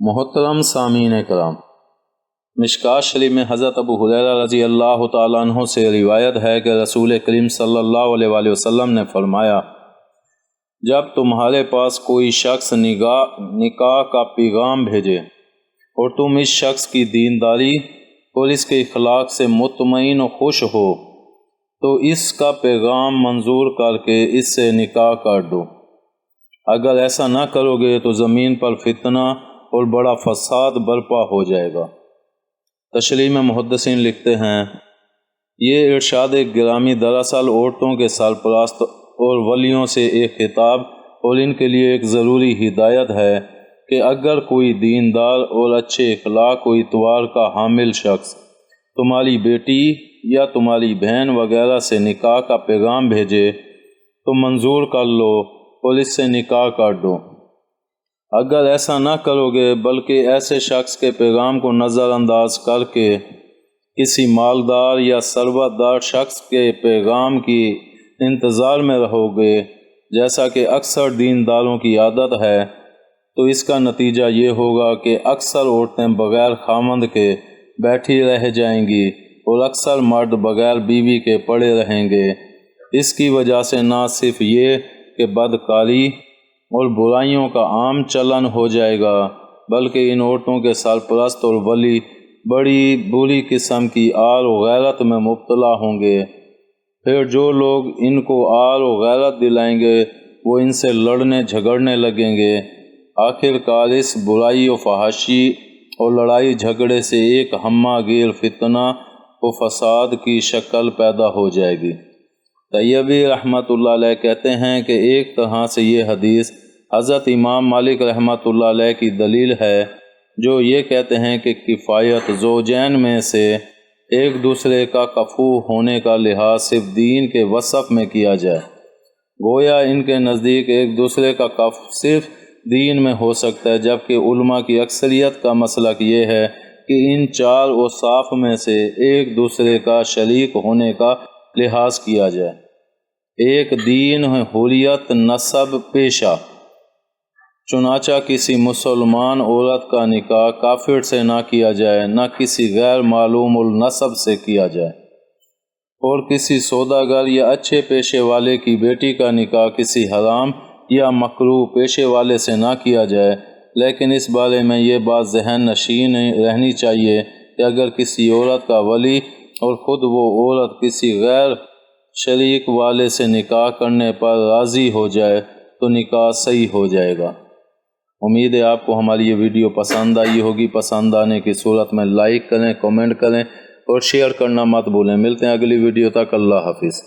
محترم سامعین کرام، مشکوٰۃ شریف میں حضرت ابو ہریرہ رضی اللہ تعالیٰ عنہ سے روایت ہے کہ رسول کریم صلی اللہ علیہ وآلہ وسلم نے فرمایا، جب تمہارے پاس کوئی شخص نکاح کا پیغام بھیجے اور تم اس شخص کی دینداری اور اس کے اخلاق سے مطمئن و خوش ہو تو اس کا پیغام منظور کر کے اس سے نکاح کر دو۔ اگر ایسا نہ کرو گے تو زمین پر فتنہ اور بڑا فساد برپا ہو جائے گا۔ تشریح میں محدثین لکھتے ہیں، یہ ارشاد گرامی دراصل عورتوں کے سرپرست اور ولیوں سے ایک خطاب اور ان کے لیے ایک ضروری ہدایت ہے کہ اگر کوئی دیندار اور اچھے اخلاق و اتوار کا حامل شخص تمہاری بیٹی یا تمہاری بہن وغیرہ سے نکاح کا پیغام بھیجے تو منظور کر لو اور اس سے نکاح کر دو۔ اگر ایسا نہ کرو گے بلکہ ایسے شخص کے پیغام کو نظر انداز کر کے کسی مالدار یا ثروت دار شخص کے پیغام کی انتظار میں رہو گے جیسا کہ اکثر دینداروں کی عادت ہے تو اس کا نتیجہ یہ ہوگا کہ اکثر عورتیں بغیر خامند کے بیٹھی رہ جائیں گی اور اکثر مرد بغیر بیوی کے پڑے رہیں گے۔ اس کی وجہ سے نہ صرف یہ کہ بدکاری اور برائیوں کا عام چلن ہو جائے گا بلکہ ان عورتوں کے سرپرست اور ولی بڑی بری قسم کی آر و غیرت میں مبتلا ہوں گے۔ پھر جو لوگ ان کو آر و غیرت دلائیں گے وہ ان سے لڑنے جھگڑنے لگیں گے۔ آخر کار اس برائی و فحاشی اور لڑائی جھگڑے سے ایک ہمہ گیر فتنہ و فساد کی شکل پیدا ہو جائے گی۔ طیبی رحمۃ اللہ علیہ کہتے ہیں کہ ایک طرح سے یہ حدیث حضرت امام مالک رحمۃ اللہ علیہ کی دلیل ہے جو یہ کہتے ہیں کہ کفایت زوجین میں سے ایک دوسرے کا کفو ہونے کا لحاظ صرف دین کے وصف میں کیا جائے۔ گویا ان کے نزدیک ایک دوسرے کا کفو صرف دین میں ہو سکتا ہے، جبکہ علماء کی اکثریت کا مسلک یہ ہے کہ ان چار اوصاف میں سے ایک دوسرے کا شریک ہونے کا لحاظ کیا جائے۔ ایک دین، حریت، نسب، پیشہ۔ چنانچہ کسی مسلمان عورت کا نکاح کافر سے نہ کیا جائے، نہ کسی غیر معلوم النسب سے کیا جائے، اور کسی سوداگر یا اچھے پیشے والے کی بیٹی کا نکاح کسی حرام یا مکروہ پیشے والے سے نہ کیا جائے۔ لیکن اس بارے میں یہ بات ذہن نشین رہنی چاہیے کہ اگر کسی عورت کا ولی اور خود وہ عورت کسی غیر شریک والے سے نکاح کرنے پر راضی ہو جائے تو نکاح صحیح ہو جائے گا۔ امید ہے آپ کو ہماری یہ ویڈیو پسند آئی ہوگی۔ پسند آنے کی صورت میں لائک کریں، کمنٹ کریں اور شیئر کرنا مت بھولیں۔ ملتے ہیں اگلی ویڈیو تک۔ اللہ حافظ۔